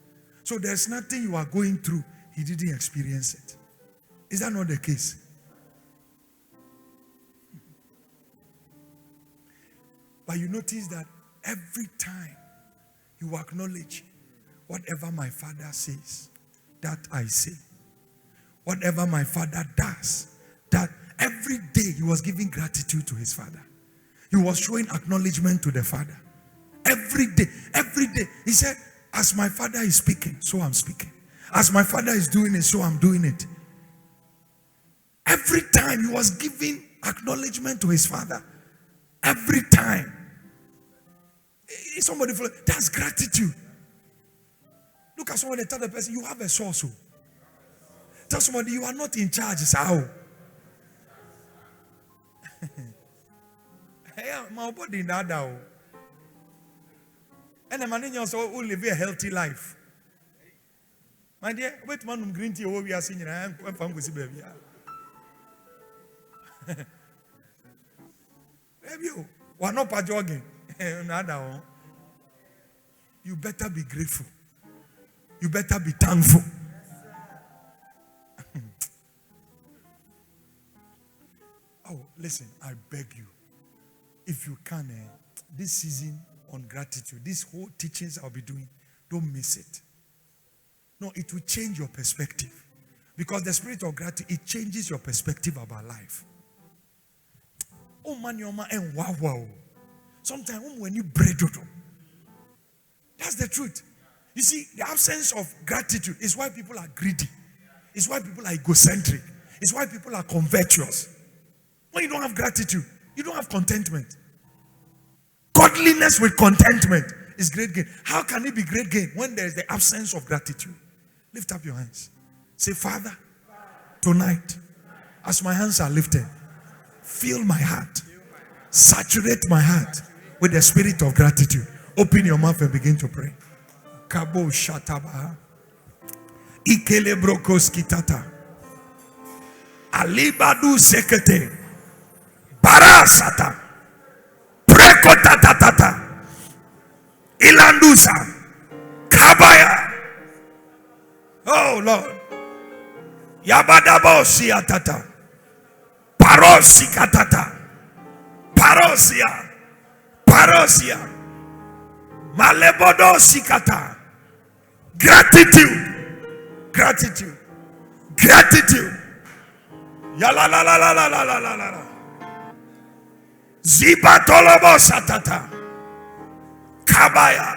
So there's nothing you are going through, he didn't experience it. Is that not the case? But you notice that every time you acknowledge whatever my Father says, that I say. Whatever my Father does, that every day he was giving gratitude to his Father. He was showing acknowledgement to the Father. Every day. He said, as my Father is speaking, so I'm speaking. As my Father is doing it, so I'm doing it. Every time he was giving acknowledgement to his Father. Every time. Somebody, that's gratitude. Look at somebody, tell the person, you have a source. Tell somebody, you are not in charge. How? My body in that now. And the man also will live a healthy life. My dear, wait, man, green tea, we are singing. I am going to see baby. Baby, we're not jogging. You better be grateful. You better be thankful. Oh, listen, I beg you. If you can, this season on gratitude, this whole teachings I'll be doing, don't miss it. No, it will change your perspective. Because the spirit of gratitude, it changes your perspective about life. Oh man, your man, and wow. Sometimes when you bread, that's the truth. You see, the absence of gratitude is why people are greedy. It's why people are egocentric. It's why people are covetous. When you don't have gratitude, you don't have contentment. Godliness with contentment is great gain. How can it be great gain when there is the absence of gratitude? Lift up your hands. Say, Father, tonight, as my hands are lifted, fill my heart. Saturate my heart with the spirit of gratitude. Open your mouth and begin to pray. Kabo Shataba. Ikele Brokos Kitata. Alibadu Sekete. Barasata. Prekotatatata. Ilandusa. Kabaya. Oh Lord. Yabadabo Siatata. Parosikatata. Parosia. Malebodo Sikata. Gratitude. Yala la la la la la la la la. Zibatolobo Satata. Kabaya.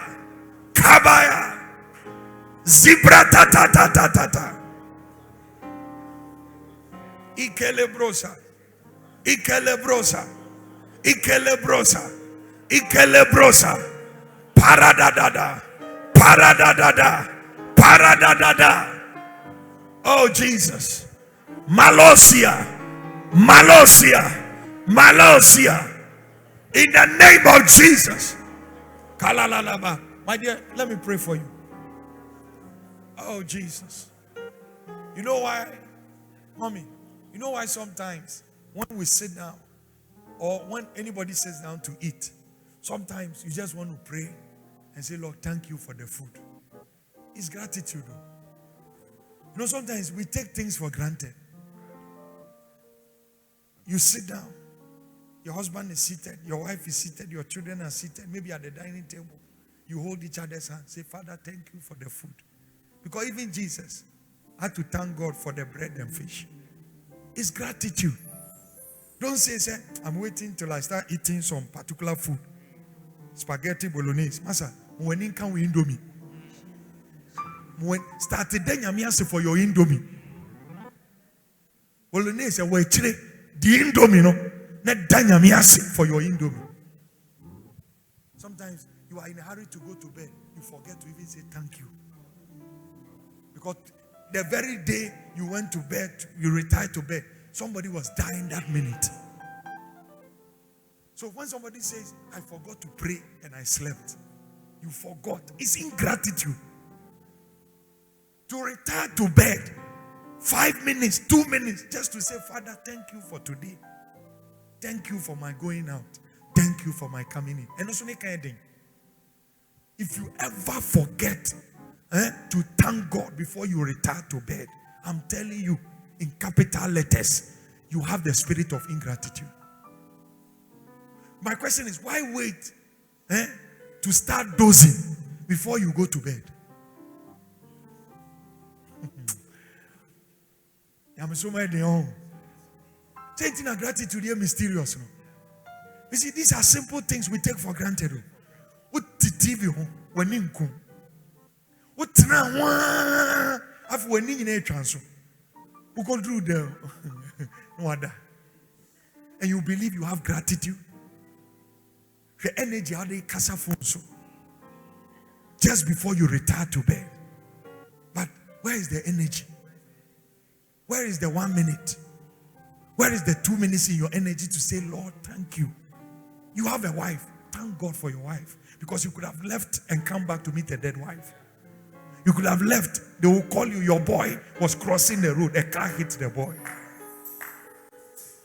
Zibratata. Ikelebrosa. Paradadada. Oh Jesus. Malosia. In the name of Jesus. Kalalalaba. My dear, let me pray for you. Oh Jesus. You know why, mommy? You know why sometimes when we sit down or when anybody sits down to eat, sometimes you just want to pray and say, Lord, thank you for the food. It's gratitude. You know, sometimes we take things for granted. You sit down. Your husband is seated. Your wife is seated. Your children are seated. Maybe at the dining table. You hold each other's hand. Say, Father, thank you for the food. Because even Jesus had to thank God for the bread and fish. It's gratitude. Don't say, I'm waiting till I start eating some particular food. Spaghetti bolognese. Master, when can we indomie? When started then you ask for your indomie. Bolognese, we chile the indomie, no. Not then you ask for your indomie. Sometimes you are in a hurry to go to bed. You forget to even say thank you. Because the very day you went to bed, you retired to bed, somebody was dying that minute. So when somebody says, I forgot to pray and I slept, you forgot. It's ingratitude. To retire to bed 5 minutes, 2 minutes, just to say, Father, thank you for today. Thank you for my going out. Thank you for my coming in. And also, if you ever forget to thank God before you retire to bed, I'm telling you, in capital letters, you have the spirit of ingratitude. My question is, why wait to start dozing before you go to bed? I'm so mad. Changing our gratitude is mysterious. No? You see, these are simple things we take for granted. What TV when you come? What now? After when you need transfer, we go through the no other, and you believe you have gratitude. The energy how they casa so just before you retire to bed. But where is the energy? Where is the 1 minute? Where is the 2 minutes in your energy to say, Lord, thank you? You have a wife. Thank God for your wife. Because you could have left and come back to meet a dead wife. You could have left. They will call you, your boy was crossing the road. A car hit the boy.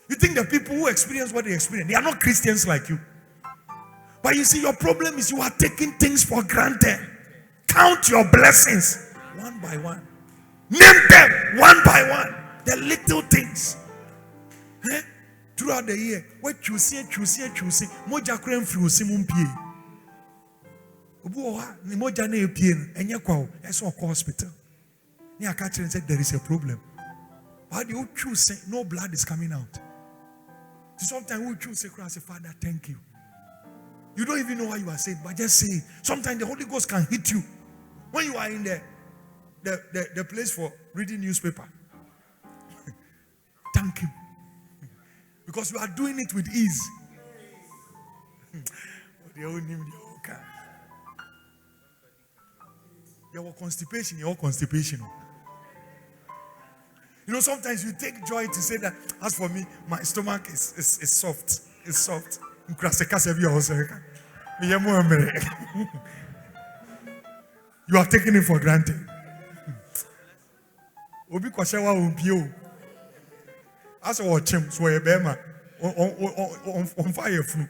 You think the people who experience what they experience, they are not Christians like you. But you see, your problem is you are taking things for granted. Count your blessings one by one. Name them one by one. The little things. Throughout the year, what you see, moja krem fru simumpie. Obuoha ni moja na epie enye kwa eso hospital. Ni aka and said there is a problem. But you choose no blood is coming out. So sometimes we choose say, Father, thank you. You don't even know why you are saying, but just say it. Sometimes the Holy Ghost can hit you when you are in the place for reading newspaper. Thank you. Because you are doing it with ease. Your constipation, your constipation. You know, sometimes you take joy to say that, as for me, my stomach is soft. It's soft. You have taken it for granted. Obi kwashawa umpio. As I watch him, so a bema on fire flu.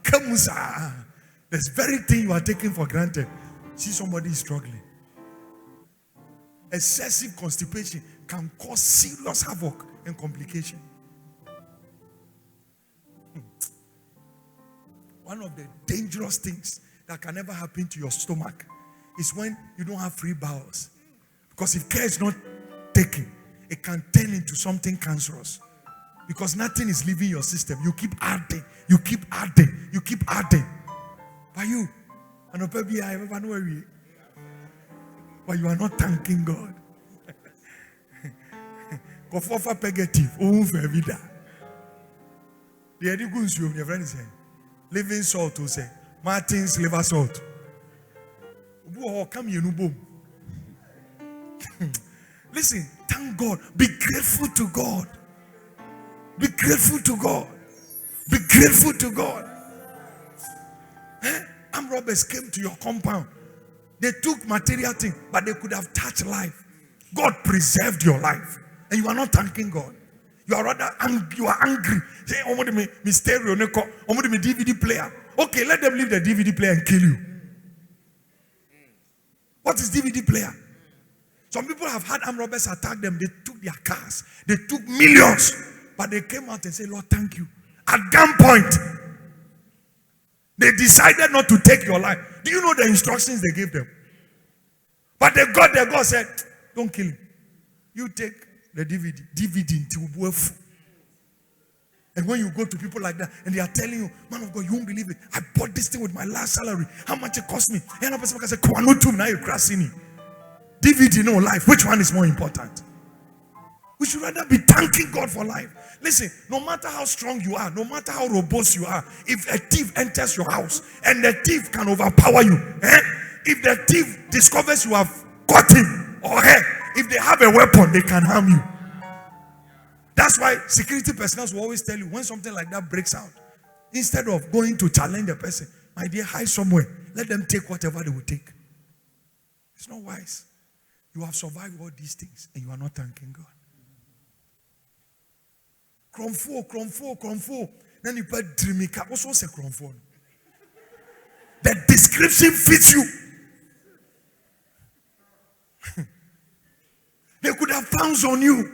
Kamusa. This very thing you are taking for granted. See somebody is struggling. Excessive constipation can cause serious havoc and complication. One of the dangerous things that can ever happen to your stomach is when you don't have free bowels. Because if care is not taken, it can turn into something cancerous. Because nothing is leaving your system. You keep adding. But you, but you are not thanking God. Living salt to say, Martin's liver salt. Listen, thank God. Be grateful to God. Be grateful to God. Be grateful to God. Armed robbers came to your compound. They took material things, but they could have touched life. God preserved your life. And you are not thanking God. You are rather angry. You are angry. Say, oh, me stereo, me DVD player. Okay, let them leave the DVD player and kill you. What is DVD player? Some people have had armed robbers attack them. They took their cars. They took millions. But they came out and said, Lord, thank you. At gunpoint, they decided not to take your life. Do you know the instructions they gave them? But they got there. God said, don't kill him. You take the DVD into Buefu. And when you go to people like that and they are telling you, man of God, you won't believe it. I bought this thing with my last salary. How much it cost me? And a person can say, now you're crashing. DVD, no life. Which one is more important? We should rather be thanking God for life. Listen, no matter how strong you are, no matter how robust you are, if a thief enters your house and the thief can overpower you, if the thief discovers you have caught him or her, if they have a weapon, they can harm you. That's why security personnel will always tell you when something like that breaks out, instead of going to challenge the person, my dear, hide somewhere. Let them take whatever they will take. It's not wise. You have survived all these things and you are not thanking God. Kromfo. Then you put Drimika. Also say Kromfo. The description fits you. They could have pounced on you.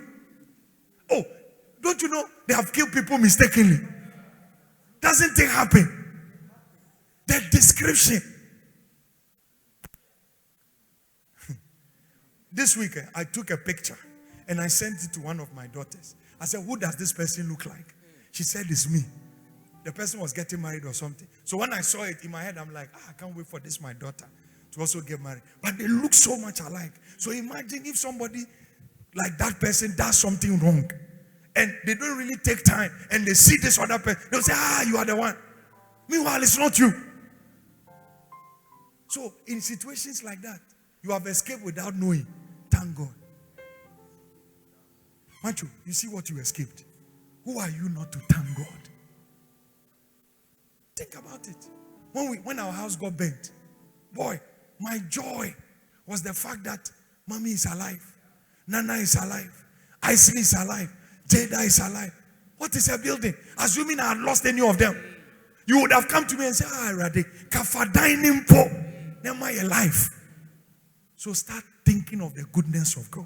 Oh, don't you know they have killed people mistakenly? Doesn't it happen? The description. This week, I took a picture and I sent it to one of my daughters. I said, who does this person look like? She said, it's me. The person was getting married or something. So when I saw it in my head, I'm like, I can't wait for this, my daughter, to also get married. But they look so much alike. So imagine if somebody like that person does something wrong and they don't really take time and they see this other person, they'll say, you are the one. Meanwhile, it's not you. So in situations like that, you have escaped without knowing. Thank God. Macho, you see what you escaped. Who are you not to thank God? Think about it. When our house got burnt, boy, my joy was the fact that Mommy is alive, Nana is alive, Isley is alive, Jada is alive. What is a building? Assuming I had lost any of them, you would have come to me and said, Rade, Kafadainin po, never alive. So start thinking of the goodness of God.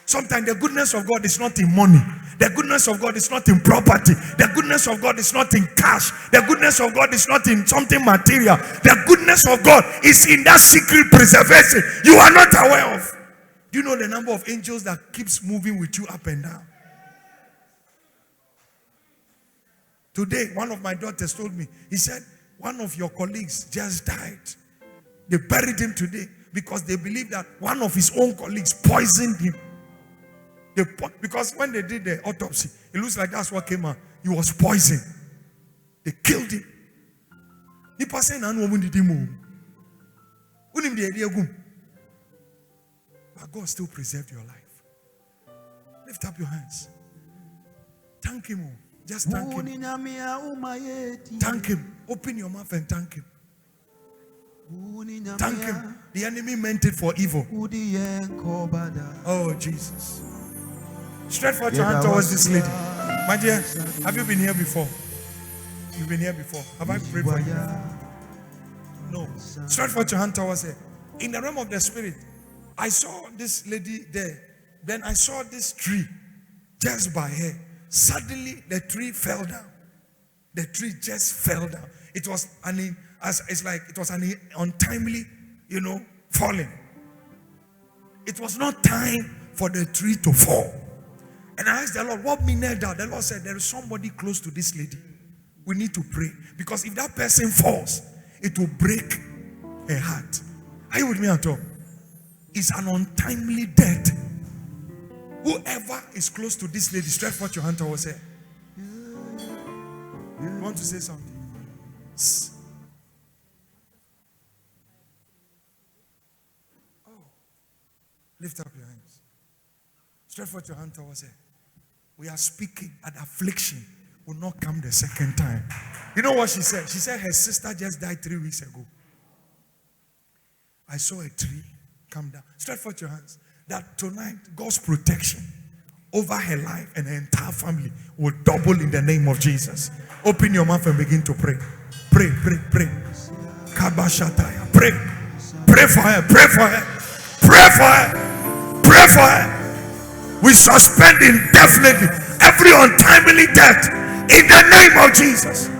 Sometimes the goodness of God is not in money. The goodness of God is not in property. The goodness of God is not in cash. The goodness of God is not in something material. The goodness of God is in that secret preservation you are not aware of. Do you know the number of angels that keeps moving with you up and down? Today, one of my daughters told me, he said, one of your colleagues just died. They buried him today because they believe that one of his own colleagues poisoned him. Because when they did the autopsy, it looks like that's what came out. He was poisoned. They killed him. But God still preserved your life. Lift up your hands. Thank him. Just thank him. Thank him. Open your mouth and thank him. Thank him. The enemy meant it for evil. Oh, Jesus. Stretch forth your hand towards this lady. My dear, have you been here before? You've been here before. Have I prayed for you? No. Stretch forth your hand towards her. In the realm of the spirit, I saw this lady there. Then I saw this tree just by her. Suddenly, the tree fell down. The tree just fell down. It was an untimely, falling. It was not time for the tree to fall. And I asked the Lord, what means that? The Lord said, there is somebody close to this lady. We need to pray. Because if that person falls, it will break her heart. Are you with me at all? It's an untimely death. Whoever is close to this lady, stretch forth your hand towards her. You want to say something? Oh. Lift up your hands. Stretch forth your hand towards her. We are speaking that affliction will not come the second time. You know what she said? She said her sister just died 3 weeks ago. I saw a tree come down. Stretch forth your hands. That tonight, God's protection over her life and her entire family will double in the name of Jesus. Open your mouth and begin to pray. Pray, pray, pray. Kabashataya. Pray. Pray for her. Pray for her. Pray for her. Pray for her. We suspend indefinitely every untimely death in the name of Jesus.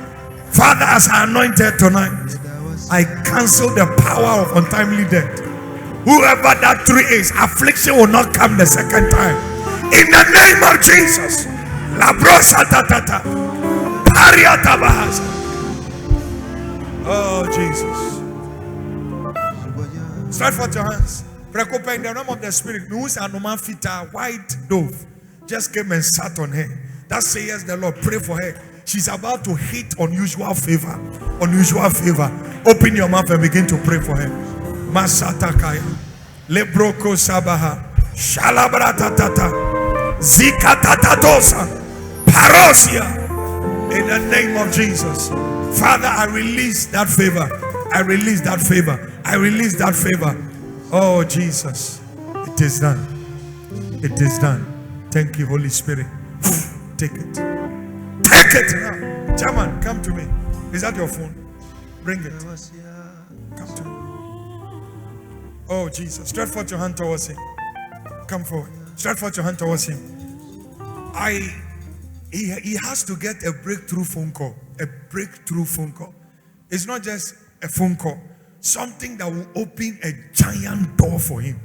Father, as I anointed tonight, I cancel the power of untimely death. Whoever that tree is, affliction will not come the second time. In the name of Jesus. Oh, Jesus. Stretch forth your hands. In the realm of the spirit, a white dove just came and sat on her. That says the Lord. Pray for her. She's about to hit unusual favor. Unusual favor. Open your mouth and begin to pray for her. Masatakaya. Lebroko Sabaha. Shalabratata. Zikatatadosa. Parosia. In the name of Jesus. Father, I release that favor. I release that favor. I release that favor. Oh, Jesus. It is done. It is done. Thank you, Holy Spirit. Take it. Take it now. Chairman, come to me. Is that your phone? Bring it. Come to me. Oh, Jesus. Stretch forth your hand towards him. Come forward. Stretch forth your hand towards him. He has to get a breakthrough phone call. A breakthrough phone call. It's not just a phone call. Something that will open a giant door for him.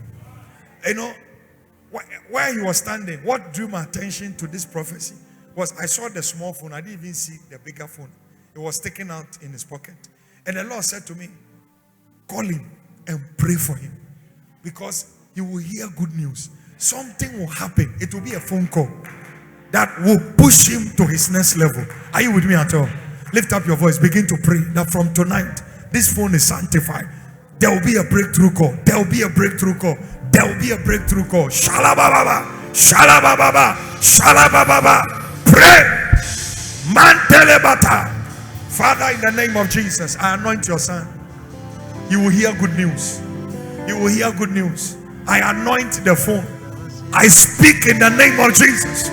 You know, where he was standing, what drew my attention to this prophecy was I saw the small phone. I didn't even see the bigger phone. It was taken out in his pocket. And the Lord said to me, call him and pray for him. Because he will hear good news. Something will happen. It will be a phone call that will push him to his next level. Are you with me at all? Lift up your voice. Begin to pray that from tonight, this phone is sanctified. There will be a breakthrough call. There will be a breakthrough call. There will be a breakthrough call. Shalababa. Shalababa. Shalababa. Pray. Mantelebata. Father, in the name of Jesus, I anoint your son. You will hear good news. You will hear good news. I anoint the phone. I speak in the name of Jesus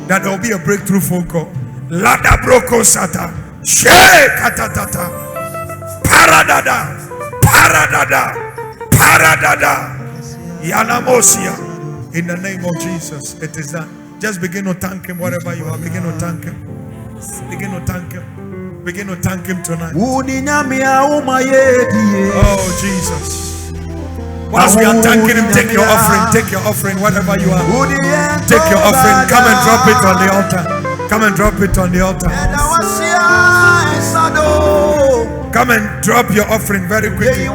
that there will be a breakthrough phone call. Lada broko sata. She katatata. Paradada. Paradada. Paradada. Yanamosia. In the name of Jesus, it is done. Just begin to thank him wherever you are. Begin to thank him. Begin to thank him. Begin to thank him tonight. Oh, Jesus. Whilst we are thanking him, take your offering. Take your offering, whatever you are. Take your offering. Come and drop it on the altar. Come and drop it on the altar. Come and drop your offering very quickly.